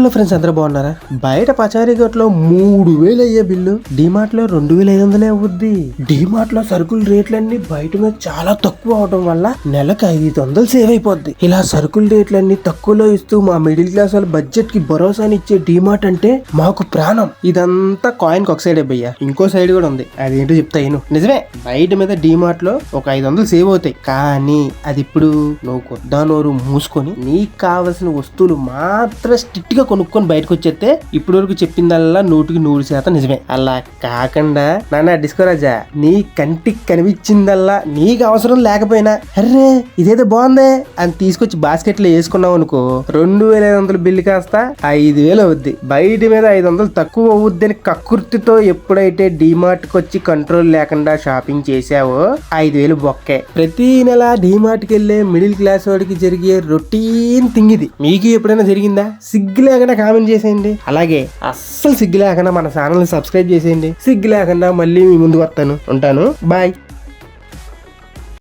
Hello friends, అందరూ బాగున్నారా? బయట పచారీ గట్లో 3000 అయ్యే బిల్లు డిమార్ట్ లో 2500 అవుద్ది. డిమార్ట్ లో సరుకుల రేట్లన్నీ బయట మీద చాలా తక్కువ అవడం వల్ల నెలకు 500 సేవ్ అయిపోద్ది. ఇలా సరుకుల రేట్లన్నీ తక్కువలో ఇస్తూ మా మిడిల్ క్లాస్ వాళ్ళ బడ్జెట్ కి భరోసానిచ్చే డిమార్ట్ అంటే మాకు ప్రాణం. ఇదంతా కాయిన్ కి ఒక సైడ్ భయ్యా, ఇంకో సైడ్ కూడా ఉంది. అదేంటో చెప్తా నిజమే, బయట మీద డిమార్ట్ లో ఒక 500 సేవ్ అవుతాయి. కానీ అది ఇప్పుడు నువ్వు కొద్దా నోరు మూసుకొని నీకు కావలసిన వస్తువులు మాత్రం స్ట్రిక్ట్ గా కొనుక్కొని బయటకు వచ్చేస్తే ఇప్పటి వరకు చెప్పిందల్లా 100% నిజమే. అలా కాకుండా నాన్న డిస్కోరాజా, నీ కంటికి కనిపించిందల్లా నీకు అవసరం లేకపోయినా అర్రే ఇదేదో బాగుందే అని తీసుకొచ్చి బాస్కెట్ లో వేసుకున్నావు అనుకో, 2500 బిల్లు కాస్త 5000 అవుద్ది. బయట మీద 500 తక్కువ అవుద్ది అని కక్కుర్తితో ఎప్పుడైతే డిమార్ట్ కి వచ్చి కంట్రోల్ లేకుండా షాపింగ్ చేసావో 5000 బొక్కే. ప్రతి నెల డిమార్ట్ కి వెళ్లే మిడిల్ క్లాస్ వాడికి జరిగే రొటీన్ థింగ్ ఇది. మీకు ఎప్పుడైనా జరిగిందా? సిగ్గు లేకుండా కామెంట్ చేసేయండి. అలాగే అస్సలు సిగ్గు లేకుండా మన ఛానల్ ని సబ్స్క్రైబ్ చేసేయండి. సిగ్గు లేకుండా మళ్ళీ మీ ముందుకు వస్తాను. ఉంటాను, బాయ్.